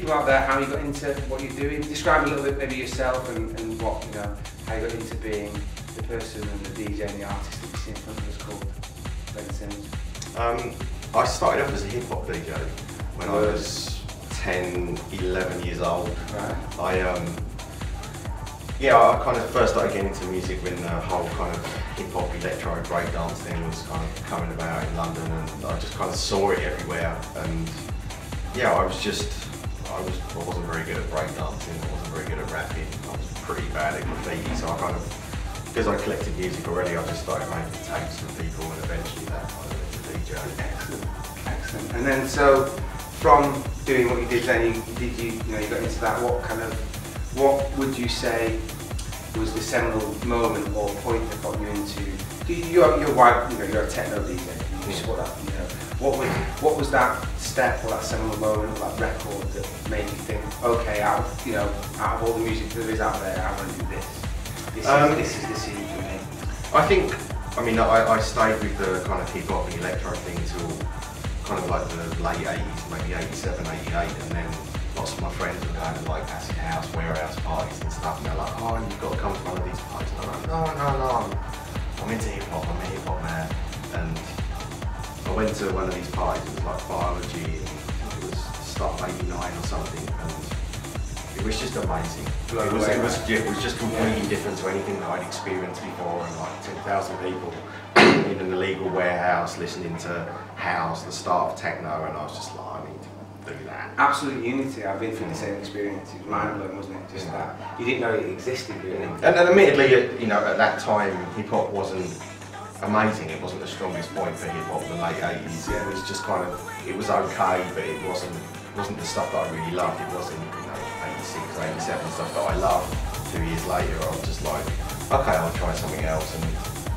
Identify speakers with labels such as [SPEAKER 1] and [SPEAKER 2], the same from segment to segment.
[SPEAKER 1] people out there how you got into what you're doing? Describe a little bit maybe yourself and what, you know, how you got into being the person and the DJ and the artist that you see in front of us called Elek Tronique.
[SPEAKER 2] I started off as a hip hop DJ when I was 10, 11 years old.
[SPEAKER 1] Right.
[SPEAKER 2] I kind of first started getting into music when the whole kind of hip hop, electro, breakdance thing was kind of coming about in London, and I just kind of saw it everywhere. And yeah, I wasn't very good at breakdancing, I wasn't very good at rapping, I was pretty bad at graffiti, so I kind of, because I collected music already, I just started making tapes for people, and eventually that kind of led to DJ.
[SPEAKER 1] Excellent, excellent. And then so, from doing what you did then, you got into that, what would you say was the seminal moment or point that got you into, you're a techno DJ, you saw that, you know, what was that step or that seminal moment or that record that made you think, okay, out of all the music there is out there, I want to do this. This is the scene for me.
[SPEAKER 2] I stayed with the kind of hip hop and electro thing till kind of like the late 80s, maybe 87, 88, and then lots of my friends were going to like acid house, warehouse parties and stuff, and they're like, oh, you've got to come to one of these parties. And I'm like, no, I'm into hip hop, I'm a hip hop man. And I went to one of these parties, it was like biology, and it was start of 89 or something, and it was just amazing. It was just completely different to anything that I'd experienced before, and like 10,000 people in an illegal warehouse listening to house, the start of techno, and I was just like, I need to do that.
[SPEAKER 1] Absolute unity. I've been through the same experience. It was mind blowing, wasn't it? Just that you didn't know it existed, really.
[SPEAKER 2] And admittedly, at that time, hip hop wasn't amazing. It wasn't the strongest point for hip hop in the late 80s. It was just kind of, it was okay, but it wasn't the stuff that I really loved. It wasn't 86, 87 stuff that I loved. 2 years later, I was just like, okay, I'll try something else. And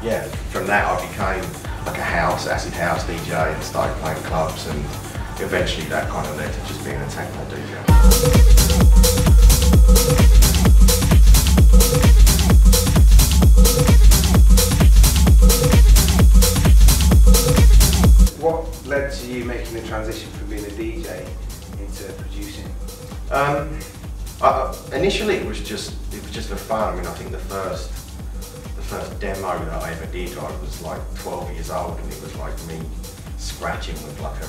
[SPEAKER 2] yeah, from that I became like a acid house DJ, and started playing clubs, and eventually that kind of led to just being a techno DJ.
[SPEAKER 1] What led to you making the transition from being a DJ into producing?
[SPEAKER 2] Initially it was just for fun. I mean, I think the first demo that I ever did, I was like 12 years old, and it was like me scratching with like a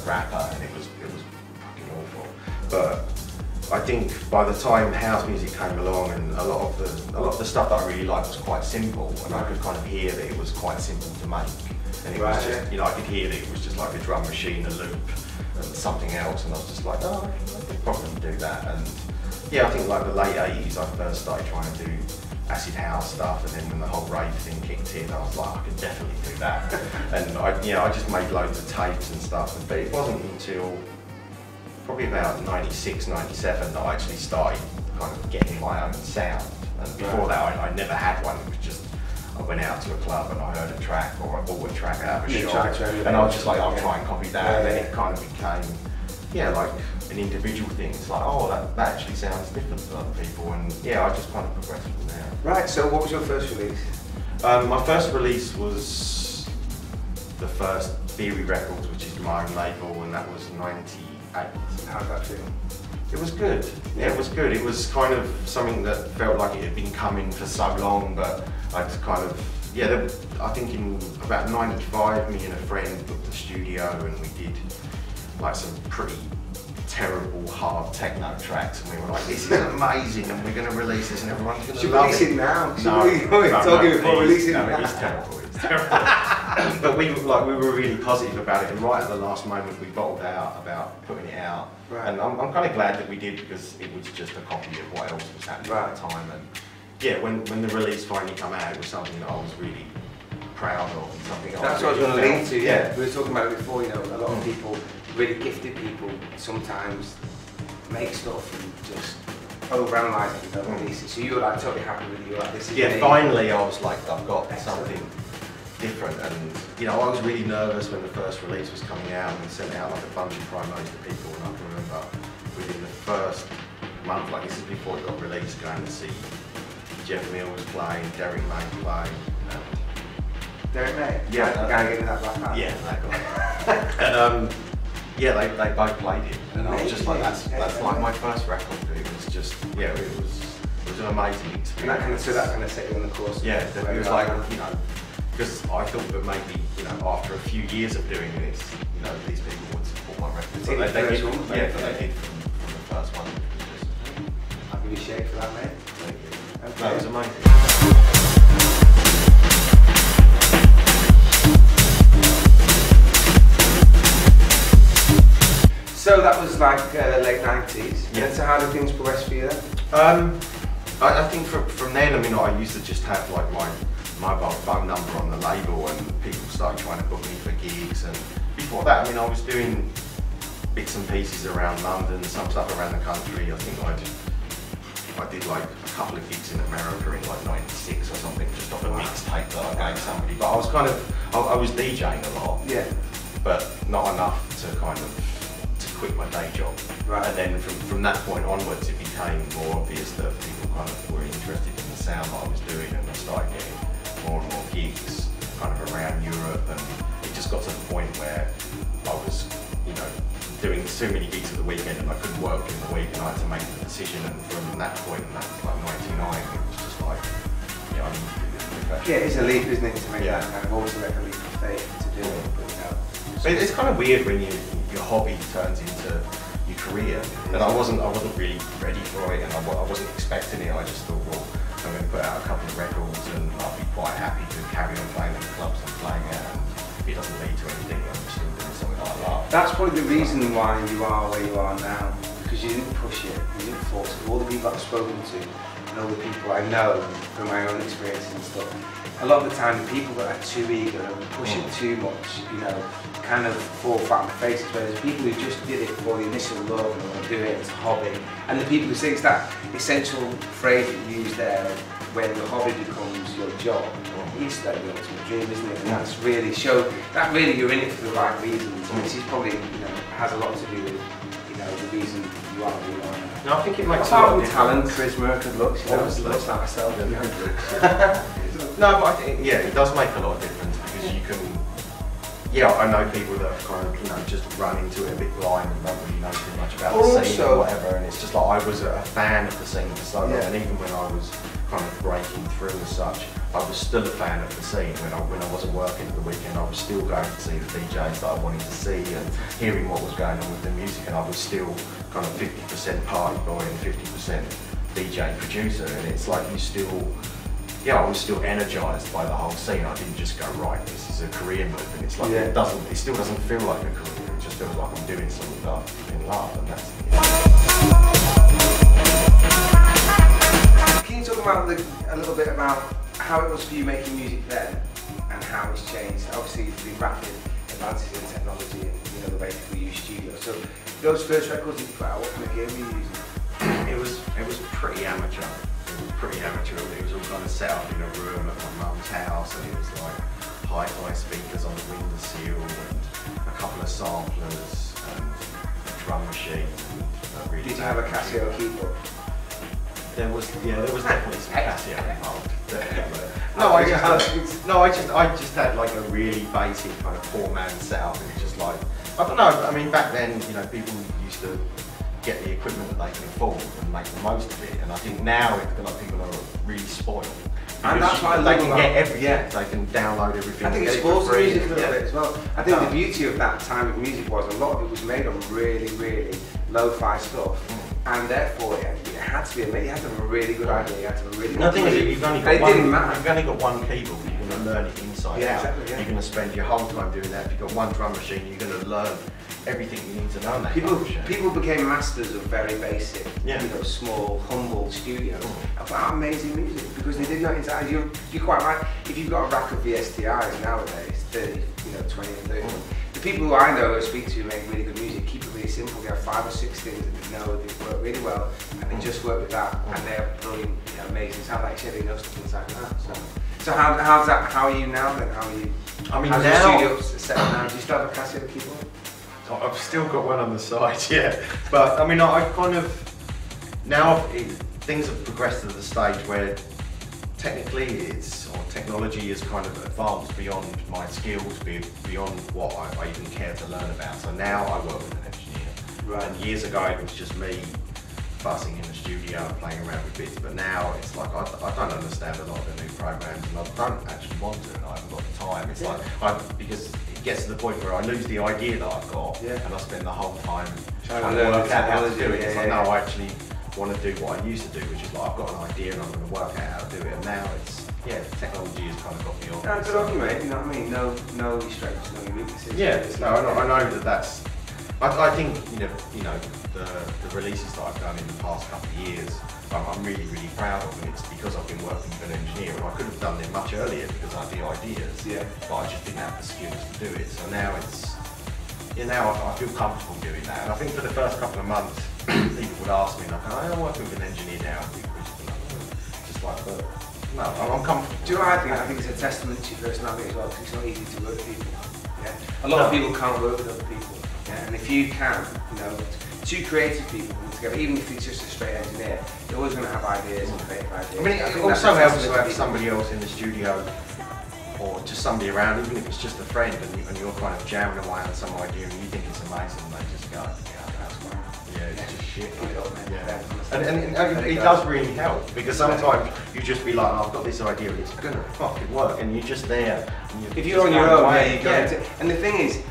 [SPEAKER 2] rapper, and it was fucking awful. But I think by the time house music came along, and a lot of the stuff that I really liked was quite simple, and I could kind of hear that it was quite simple to make, and it was just, I could hear that it was just like a drum machine, a loop, and something else, and I was just like, oh, I could probably do that. And yeah, I think like the late 80s, I first started trying to do acid house stuff, and then when the whole rave thing kicked in, I was like, I could definitely do that. And I just made loads of tapes and stuff, but it wasn't until probably about 96, 97 that I actually started kind of getting my own sound. And before that, I never had one. It was just, I went out to a club and I heard a track, or I bought a track out of a shop, and I was just like, I'll try and copy that, and then it kind of became, like an individual thing. It's like, oh, that actually sounds different to other people, and yeah, I just kind of progressed from there.
[SPEAKER 1] Right, so what was your first release?
[SPEAKER 2] My first release was the first Theory Records, which is my own label, and that was 98.
[SPEAKER 1] How did that feel?
[SPEAKER 2] It was good. Yeah, it was good. It was kind of something that felt like it had been coming for so long, but I'd kind of, I think in about 95, me and a friend booked the studio, and we did like some pretty terrible hard techno tracks, and we were like, this is amazing, and we're going to release this, and everyone's going to love it.
[SPEAKER 1] Release it now.
[SPEAKER 2] Release it now. It's terrible. It's terrible. But we were really positive about it, and right at the last moment we bottled out about putting it out. Right. And I'm kind of glad that we did, because it was just a copy of what else was happening at the time. And yeah, when the release finally came out, it was something that I was really proud of, and something
[SPEAKER 1] that's what I was going to lead to. Yeah, we were talking about it before. A lot of people, really gifted people, sometimes make stuff and just overanalyze it and don't release it. So you were like totally happy with it. You were like, this is me.
[SPEAKER 2] Finally I was like, I've got something different. And I was really nervous when the first release was coming out, and we sent out like a bunch of promos to people, and I can remember within the first month, like this is before it got released, going to see Jeff Mills playing, Derek May playing.
[SPEAKER 1] Derek May?
[SPEAKER 2] Yeah.
[SPEAKER 1] The guy getting that black hat?
[SPEAKER 2] Yeah, that guy. Yeah, they both played it, and I was just like, that's
[SPEAKER 1] Yeah.
[SPEAKER 2] like my first record. It was just, yeah, it was an amazing experience.
[SPEAKER 1] So that kind of set you on the course.
[SPEAKER 2] Yeah, it was like, you know, because I thought that maybe, you know, after a few years of doing this, you know, these people would support my record.
[SPEAKER 1] They did,
[SPEAKER 2] but they did from the first one.
[SPEAKER 1] I'll give you a shake for that, mate.
[SPEAKER 2] Thank you.
[SPEAKER 1] Okay.
[SPEAKER 2] That was amazing.
[SPEAKER 1] So that was like late 90s.
[SPEAKER 2] Yeah.
[SPEAKER 1] And so how did things progress for you then?
[SPEAKER 2] I think from then, I mean, I used to just have like my mobile phone number on the label, and people started trying to book me for gigs. And before that, I mean, I was doing bits and pieces around London, some stuff around the country. I think I did like a couple of gigs in America in like '96 or something, just off a mixtape that I gave somebody. But I was kind of, I was DJing a lot,
[SPEAKER 1] Yeah.
[SPEAKER 2] but not enough to kind of quit my day job.
[SPEAKER 1] Right.
[SPEAKER 2] And then from that point onwards, it became more obvious that people kind of were interested in the sound that I was doing, and I started getting more and more gigs kind of around Europe, and it just got to the point where I was, you know, doing so many gigs at the weekend and I couldn't work in the week, and I had to make the decision. And from that point, and that was like '99, it was just like, yeah, I need to do this professionally.
[SPEAKER 1] Yeah, it's a leap, isn't it, to make
[SPEAKER 2] Yeah.
[SPEAKER 1] that kind of always like a leap of faith to do it. But, you know,
[SPEAKER 2] But it's kind of weird when your hobby turns into your career, and I wasn't really ready for it, and I wasn't expecting it. I just thought, well, I'm going to put out a couple of records, and I'll be quite happy to carry on playing in the clubs and playing out, and if it doesn't lead to anything, I'm still doing something like that.
[SPEAKER 1] that's probably the reason why you are where you are now, because you didn't push it, you didn't force it. All the people I've spoken to, and all the people I know from my own experiences and stuff, a lot of the time the people that are too eager and push it too much, you know, kind of fall flat on their faces, whereas people who just did it for the initial love and want to do it as a hobby, and the people who say it's that essential phrase that you use there, when the hobby becomes your job, it's like the ultimate dream, isn't it? And that's really that really you're in it for the right reasons, which is probably, you know, has a lot to do with, you know, the reason you are who you are now.
[SPEAKER 2] No, I think it makes a
[SPEAKER 1] Apart
[SPEAKER 2] lot
[SPEAKER 1] from
[SPEAKER 2] of
[SPEAKER 1] talent,
[SPEAKER 2] difference.
[SPEAKER 1] charisma, good looks, you know,
[SPEAKER 2] Obviously.
[SPEAKER 1] looks like myself.
[SPEAKER 2] No, but I think, yeah, it does make a lot of difference, because you can, yeah, I know people that have kind of, you know, just run into it a bit blind and don't really know too much about the scene or whatever, and it's just like, I was a fan of the scene for so long, and even when I was kind of breaking through as such, I was still a fan of the scene. When I wasn't working at the weekend, I was still going to see the DJs that I wanted to see, and hearing what was going on with the music, and I was still kind of 50% party boy and 50% DJ producer, and it's like you still, yeah, I was still energised by the whole scene. I didn't just go, right, this is a career move, and it's like, it still doesn't feel like a career, it just feels like I'm doing something that I'm in love, and that's
[SPEAKER 1] Can you talk about a little bit about how it was for you making music then, and how it's changed? Obviously, there's been rapid advances in technology and, you know, the way people use studios. So those first records that you put out, what kind of gear were you using?
[SPEAKER 2] It was pretty amateur. It was pretty amateur. It was all kind of set up in a room at my mum's house, and it was like hi-fi speakers on the windowsill, and a couple of samplers, and a drum machine. And really
[SPEAKER 1] Did you have a Casio keyboard?
[SPEAKER 2] There was definitely some Casio involved. Definitely.
[SPEAKER 1] No,
[SPEAKER 2] I just had like a really basic kind of four-man setup, and it's just like, I don't know. I mean, back then, you know, people used to get the equipment that they can afford and make the most of it. And I think now it's like people are really spoiled.
[SPEAKER 1] And that's why
[SPEAKER 2] they can get everything. They can download everything.
[SPEAKER 1] I think it spoils the music a little bit as well. I think the beauty of that time of music was a lot of it was made on really, really lo-fi stuff, and therefore it had to be amazing. You had to have a really good idea. You had to have a really good.
[SPEAKER 2] The thing is, you've only got one keyboard. You're going to learn it inside out.
[SPEAKER 1] Exactly, yeah.
[SPEAKER 2] You're going to spend your whole time doing that. If you've got one drum machine, you're going to learn everything you need to know on that drum machine.
[SPEAKER 1] People became masters of very basic,
[SPEAKER 2] you
[SPEAKER 1] know, small, humble studios about amazing music, because they did not inside. You're quite right. If you've got a rack of VSTIs nowadays, 30, 20 and 30. The people who I know who speak to who make really good music keep it really simple. They have 5 or 6 things that they know they work really well, and they just work with that, and they're brilliant, amazing. Sound like you said, they know stuff inside and out. So how's that? How are you now then? How are you?
[SPEAKER 2] I mean,
[SPEAKER 1] how's
[SPEAKER 2] now
[SPEAKER 1] your studio set up now? Do you still have a Casio keyboard?
[SPEAKER 2] I've still got one on the side, yeah. But I mean, I kind of now things have progressed to the stage where technically or technology is kind of advanced beyond my skills, beyond what I even care to learn about. So now I work with an engineer.
[SPEAKER 1] Right.
[SPEAKER 2] And years ago it was just me fussing in the studio, playing around with bits, but now it's like I don't understand a lot of the new programs, and I don't actually want to, and I haven't got the time. It's like, because it gets to the point where I lose the idea that I've got, and I spend the whole time trying to work out how to do it. It's like, no, I actually want to do what I used to do, which is like, I've got an idea and I'm going to work out how to do it, and now it's, technology has kind of got me on.
[SPEAKER 1] No, good on you, mate, you know what I mean? No strengths, no weaknesses.
[SPEAKER 2] Yeah, no, I know that's, I think, you know, the releases that I've done in the past couple of years, I'm really, really proud of, and it's because I've been working with an engineer, and I could have done it much earlier because I had the ideas, but I just didn't have the skills to do it. So now it's, now I feel comfortable doing that, and I think for the first couple of months, people would ask me, like, I'm working with an engineer now, just like, but no, I'm comfortable.
[SPEAKER 1] Do you know what I think? I think it's a testament to your personality as well, because it's not easy to work with people. A lot of people can't work with other people, and if you can, two creative people come together, even if it's just a straight engineer, they're always going to have ideas and creative ideas.
[SPEAKER 2] I mean, it also helps to have somebody else in the studio, or just somebody around, even if it's just a friend, and you're kind of jamming away on some idea and you think it's amazing, and they just go, that's fine. Yeah, it's just shit. And it does really help, because sometimes you just be like, I've got this idea and it's gonna fucking work, and you're just there.
[SPEAKER 1] If you're on your own, you go into it. And the thing is,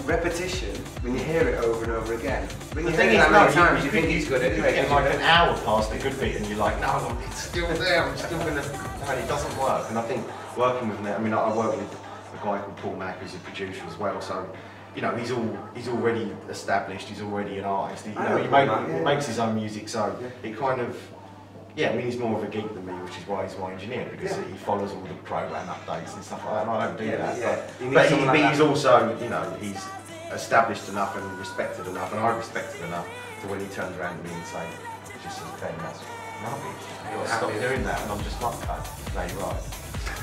[SPEAKER 1] repetition, when you hear it over and over again, when you hear it that many times, you think he's good anyway.
[SPEAKER 2] You get like an hour past a good bit and you're like, no, it's still there, I'm still gonna, no, it doesn't work. And I think working with them, I work with a guy called Paul Mack, who's a producer as well, so he's already established, he's already an artist, he makes his own music, so it kind of, he's more of a geek than me, which is why he's my engineer, because he follows all the program updates and stuff like that, and I don't do that. But he's also, he's established enough and respected enough, and I respect him enough, to when he turns around to me and says, just says, Ben, that's rubbish, you've got to stop doing that, and I'm just like, no, you're right.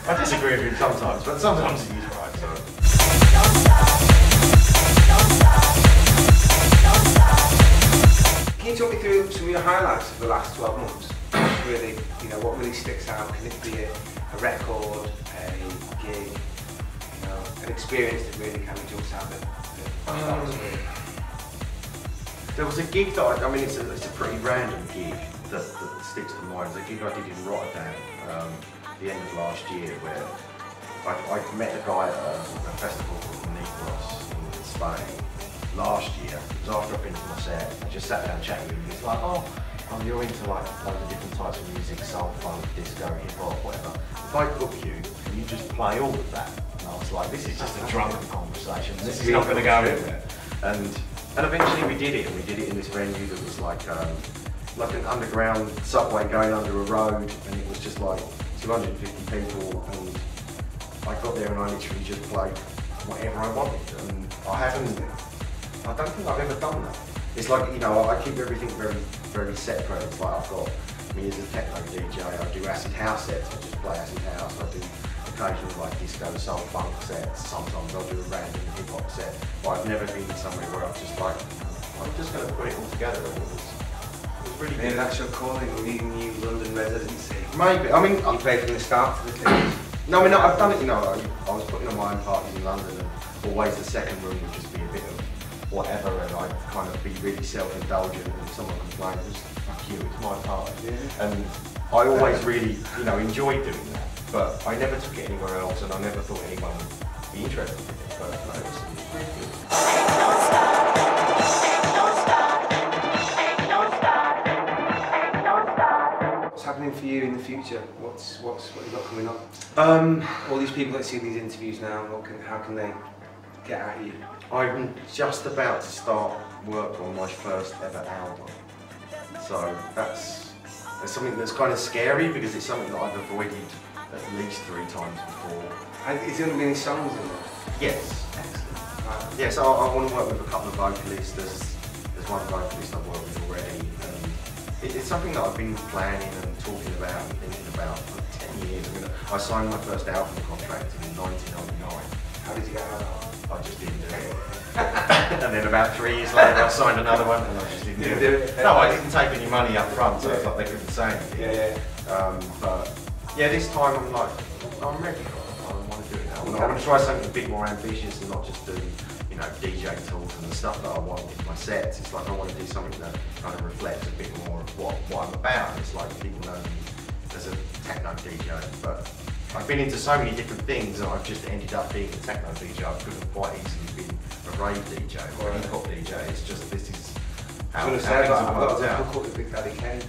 [SPEAKER 2] I disagree with him sometimes, but sometimes he's right, so.
[SPEAKER 1] Can you talk me through some of your highlights of the last 12 months? Really, what really sticks out? Can it be a record, a gig, an experience that really kind of jumps out
[SPEAKER 2] There was a gig that it's a pretty random gig that sticks to mind. It's a gig I did in Rotterdam the end of last year, where I met a guy at a festival called Negros in Spain last year. It was after I finished my set. I just sat down chatting with him. He's like, oh, you're into like loads of different types of music, soul, funk, disco, hip hop, whatever. If I book you, can you just play all of that? And I was like, this is just a drunken conversation. This is not going to go anywhere. And eventually we did it, and we did it in this venue that was like an underground subway going under a road, and it was just like 250 people, and I got there and I literally just played whatever I wanted, and I don't think I've ever done that. It's like, I keep everything very, very separate. It's like I've got me as a techno DJ, I do acid house sets, I just play acid house, I do occasionally like disco, soul, funk sets, sometimes I'll do a random hip hop set, but I've never been somewhere where I'm just like, I'm just going to put it all together, and it was really good.
[SPEAKER 1] Maybe that's your calling, leaving you London residency.
[SPEAKER 2] Maybe,
[SPEAKER 1] you played from the start to the finish.
[SPEAKER 2] No, I've done it, I was putting on my own parties in London, and always the second room would just be a bit of whatever, and I'd kind of be really self-indulgent, and if someone complained, just fuck you, it's my party. And I always really, enjoyed doing that, but I never took it anywhere else, and I never thought anyone would be interested in it, but no, it was really good.
[SPEAKER 1] What's happening for you in the future? What have you got coming up? All these people that see these interviews now, how can they get at you?
[SPEAKER 2] I'm just about to start work on my first ever album. So that's something that's kind of scary, because it's something that I've avoided at least 3 times before.
[SPEAKER 1] Is there going to be any songs in there?
[SPEAKER 2] Yes.
[SPEAKER 1] Excellent. Right.
[SPEAKER 2] Yes, I want to work with a couple of vocalists. There's one vocalist I've worked with already. It's something that I've been planning and talking about and thinking about for 10 years. I signed my first album contract in 1999.
[SPEAKER 1] How did you get out of that?
[SPEAKER 2] I just didn't do it. And then about 3 years later I signed another one, and I just didn't do it. No, I didn't take any money up front, so it's like they couldn't say anything. But Yeah, this time I'm like, I'm ready for it. I want to do it now. I want to try something a bit more ambitious and not just do, you know, DJ talk and the stuff that I want in my sets. It's like I want to do something that kind of reflects a bit more of what I'm about. It's like people know me as a techno DJ, but I've been into so many different things and I've just ended up being a techno DJ. I could have quite easily been a rave DJ or a hip hop DJ. It's just this is how things have worked out.
[SPEAKER 1] I've got with Big Daddy Kane.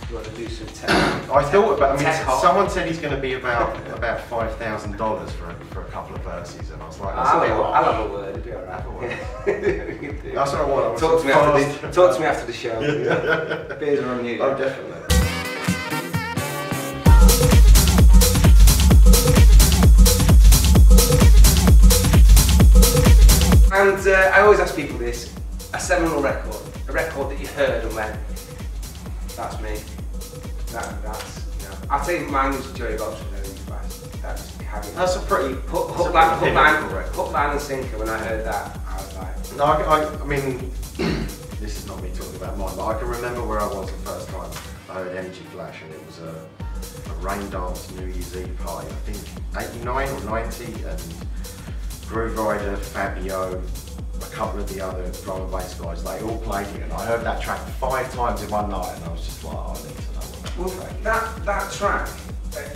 [SPEAKER 1] You want to do some tech?
[SPEAKER 2] I thought about. I mean, someone said he's going to be about $5,000 for a couple of verses, and I was like,
[SPEAKER 1] I'll have a word. It'll be alright.
[SPEAKER 2] That's what I want.
[SPEAKER 1] Talk to me after the show. Beers are on you.
[SPEAKER 2] Oh, definitely.
[SPEAKER 1] And I always ask people this: a seminal record, a record that you heard and went, "That's me." That's, you know. I'll tell you, mine was Joey Bob's from
[SPEAKER 2] That's a pretty
[SPEAKER 1] hook, line and sinker. When I heard that, I was like,
[SPEAKER 2] no, I mean, this is not me talking about mine, but I can remember where I was the first time I heard Energy Flash, and it was a rain dance New Year's Eve party. I think 89 or 90, and Groove Rider, Fabio, a couple of the other drum and bass guys, they all played it, and I heard that track 5 times in one night, and I was just like, oh, I need to know what
[SPEAKER 1] that track,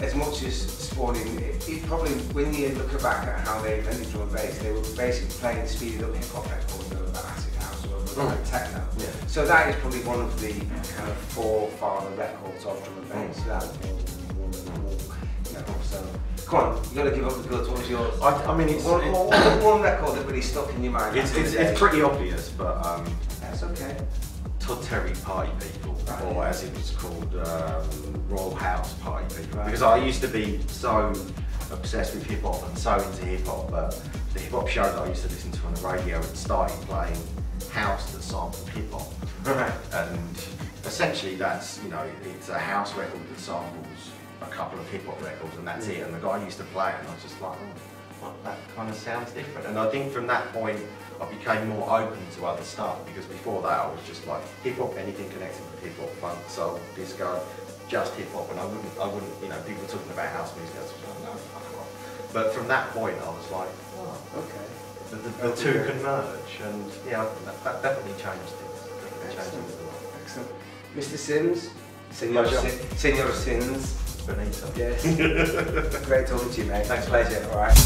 [SPEAKER 1] as much as Spawning, it probably, when you look back at how they invented drum and bass, they were basically playing speeded up hip hop records over acid house or over techno. Yeah. So that is probably one of the kind of forefather records of drum and bass. So that was you know, so come on, you got to give up the goods. What was yours?
[SPEAKER 2] I mean, it's
[SPEAKER 1] one record that really stuck in your mind.
[SPEAKER 2] It's pretty obvious, but
[SPEAKER 1] that's okay.
[SPEAKER 2] Todd Terry Party People, or as it was called, Royal House Party People. Because I used to be so obsessed with hip hop and so into hip hop, but the hip hop show that I used to listen to on the radio had started playing house that sampled hip hop. And essentially that's, you know, it's a house record that samples a couple of hip hop records and that's it. And the guy used to play it and I was just like, oh, that kind of sounds different. And I think from that point, I became more open to other stuff, because before that I was just like hip hop, anything connected with hip hop, funk, soul, disco, just hip hop, and I wouldn't, you know, people talking about house music, I was just like, no, fuck off. But from that point I was like, oh, okay, the two can merge, and yeah, that definitely changed things.
[SPEAKER 1] Excellent. Mr. Sims, Senor Sins.
[SPEAKER 2] Benito.
[SPEAKER 1] Yes. Great talking to you, mate.
[SPEAKER 2] Thanks,
[SPEAKER 1] pleasure.
[SPEAKER 2] mate.
[SPEAKER 1] All right.